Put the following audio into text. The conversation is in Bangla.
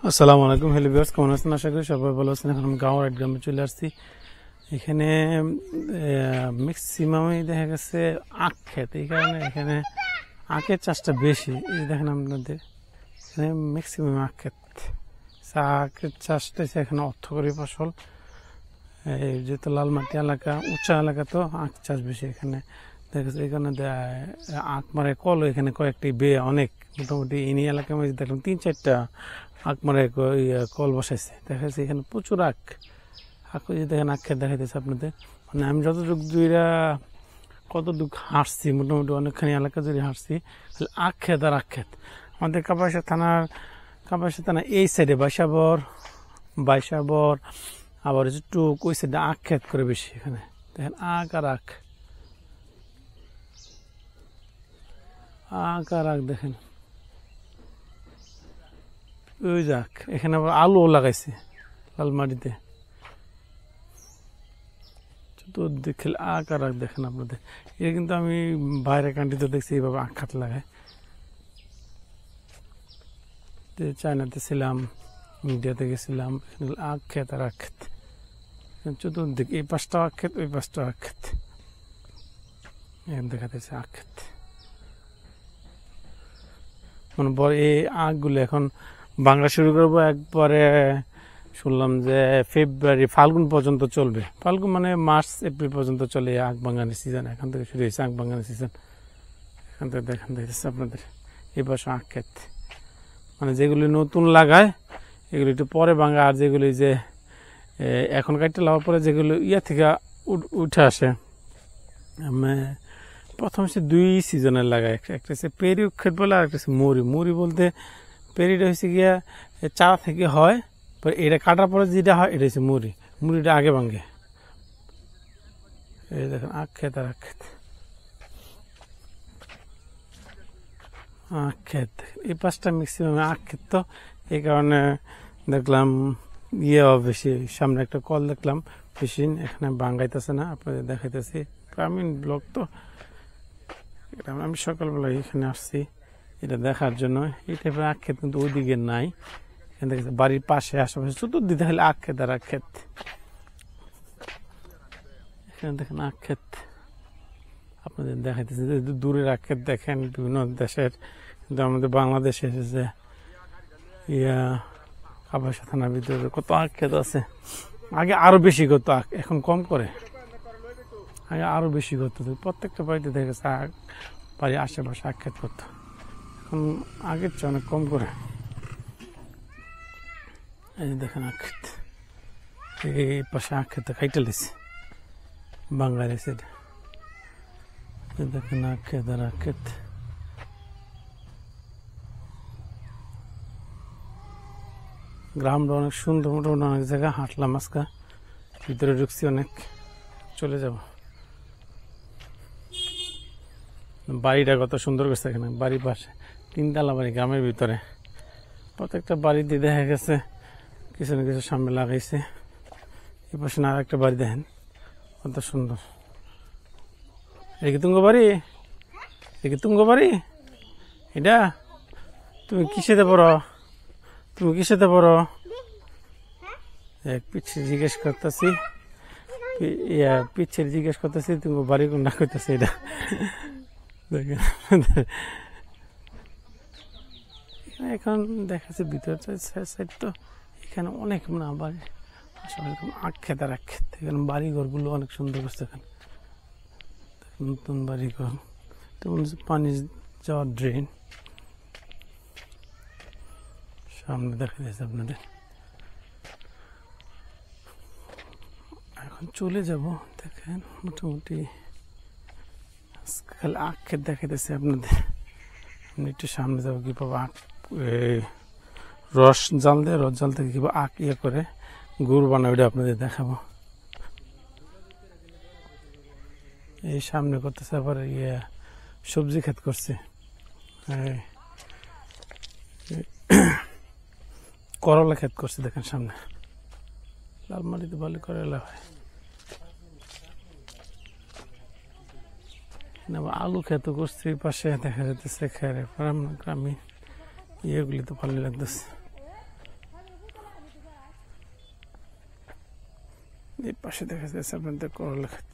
আসসালামু আলাইকুম হ্যালো ভিউয়ার্স, কেমন আছেন? আশা করি সবাই ভালো আছেন। এখন আমি গাঁওয়ার এক গ্রামে চলে আসছি। এখানে ম্যাক্সিমামই দেখা গেছে আখ ক্ষেত, এই কারণে এখানে আখের চাষটা বেশি। এই দেখেন আপনাদের এখানে ম্যাক্সিমাম আখ ক্ষেত। আখের চাষটা এখানে অর্থকরী ফসল। এই যেহেতু লালমাটি এলাকা, উঁচা এলাকা, তো আখ চাষ বেশি এখানে দেখা যাচ্ছে। এখানে আখ মারে কল এখানে কয়েকটি বেয়ে অনেক, মোটামুটি এই এলাকার মধ্যে দেখলাম 3-4টা আখ মারে কল বসাইছে। দেখা যাচ্ছে এখানে প্রচুর আখ যে দেখেন আখ ক্ষেত দেখাইতেছে আপনাদের। মানে আমি কতটুক হাঁটছি, মোটামুটি অনেকখানি এলাকা জুড়ে হাঁটছি, আখ ক্ষেত আর আখ ক্ষেত। আমাদের কাপাসিয়া থানা এই সাইডে বাইশাবর আবার টুক ওই সাইডে আখ ক্ষেত করে বেশি। এখানে দেখেন আখ আর আখ দেখেন ওই যাক। এখানে আবার আলুও লাগাইছে লাল মাটিতে, চতুর্দিক খেলে আখ আর আখ দেখেন আপনাদের। এটা কিন্তু আমি বাইরের কান্ট্রিতে দেখছি এইভাবে আখ খাত লাগায়। চায়নাতে ছিলাম, ইন্ডিয়াতে গেছিলাম, আখ ক্ষেত আর আখ ক্ষেত চতুর্দিক। এই পাঁচটা আখ ক্ষেত, ওই পাঁচটা আখ ক্ষেত, এখানে দেখাতেছে আখ ক্ষেত। মানে বড় এই আখগুলো এখন বাংলা শুরু করবো একবারে। শুনলাম যে ফাল্গুন পর্যন্ত চলবে। ফাল্গুন মানে মার্চ এপ্রিল পর্যন্ত চলে আখ বাঙানি সিজন। এখান থেকে শুরু হয়েছে আখ বাঙানি সিজন। এখান থেকে দেখান দেখতেছে আপনাদের এই পাশে আখ ক্ষেত। মানে যেগুলি নতুন লাগায় এগুলি একটু পরে ভাঙা, আর যেগুলি যে এখন কাটতে লাগার পরে যেগুলো থেকে উঠে আসে। প্রথম হচ্ছে 2 সিজনের লাগায়, একটা হচ্ছে পেরি ক্ষেত বলে, আর একটা হচ্ছে মুড়ি বলতে পেরিটা হচ্ছে গিয়া চারা থেকে হয়, এটা কাটার পরে যেটা হয় এটা হচ্ছে মুড়িটা আগে ভাঙে। এই দেখেন আখ ক্ষেত আর আখ ক্ষেত, এই পাঁচটা ম্যাক্সিমাম আখ ক্ষেত। তো এই কারণে দেখলাম বেশি। সামনে একটা কল দেখলাম মেশিন, এখানে ভাঙাইতেছে না, আপনাদের দেখাইতেছি। গ্রামীণ ব্লক তো, আমি সকালবেলা এখানে আসছি এটা দেখার জন্য। এই টাইপের আখ ক্ষেত কিন্তু ওইদিকে নাই। এখানে দেখেছি বাড়ির পাশে আশেপাশে চতুর্দিকে হলে আখ ক্ষেত আর আখ ক্ষেত। এখানে দেখেন আখ ক্ষেত আপনাদের দেখাইতেছে। দূরের আখ ক্ষেত দেখেন বিভিন্ন দেশের, কিন্তু আমাদের বাংলাদেশে যে কাপাসিয়া থানার ভিতরে কত আখ ক্ষেত আছে। আগে আরো বেশি করতো আখ, এখন কম করে। আগে আরো বেশি করতো, প্রত্যেকটা বাড়িতে দেখেছে আখ, বাড়ির আশেপাশে আখ ক্ষেত করতো। এখন আগের চেয়ে অনেক কম করে। এই দেখেন আখ ক্ষেত, এই পাশে আখ ক্ষেত খাইতে লেছে বাঙালি সাইডে। দেখেন আখ ক্ষেত আর আখ ক্ষেত। গ্রামটা অনেক সুন্দর, মোটামুটি অনেক জায়গা হাঁটলাম আজকে, ভিতরে ঢুকছি অনেক। চলে যাব। বাড়িটা কত সুন্দর করছে এখানে, বাড়ির পাশে 3 তলা বাড়ি, গ্রামের ভিতরে। প্রত্যেকটা বাড়িতে দেখা গেছে কিছু না কিছু সামনে লাগাইছে। এই পাশে আর একটা বাড়ি দেখেন কত সুন্দর। তুমি বাড়ি এটা? তুমি কিসেতে পড়ো? জিজ্ঞেস করতেছি, তুমি বাড়ি কোনটা করতেছে এটা। এখন দেখাচ্ছে ভিতরে সাইড তো, এখানে অনেক না বাড়ি আসলে আখ ক্ষেত আর আখ ক্ষেত। এখানে বাড়িঘর গুলো অনেক সুন্দর করছে। এখানে নতুন বাড়িঘর, তেমন পানি যাওয়ার ড্রেন সামনে দেখা যাচ্ছে আপনাদের। এখন চলে যাব। দেখেন মোটামুটি খালি আখ ক্ষেত দেখাইতেছে আপনাদের। আমি একটু সামনে যাবো, কিভাবে আখ রস জাল থেকে কিভাবে আখ করে গুড় বানায় ওটা আপনাদের দেখাবো। এই সামনে করতেছে আবার সবজি ক্ষেত করছে, করলা ক্ষেত করছে। দেখেন সামনে লাল মাটিতে ভালো করলা হয়। আলু ক্ষেত করছে পাশে, দেখা যাচ্ছে গ্রামীণ ইয়েগুলি তো ভালো লাগতেছে। এই পাশে দেখা যাচ্ছে আপনাদের করলা ক্ষেত।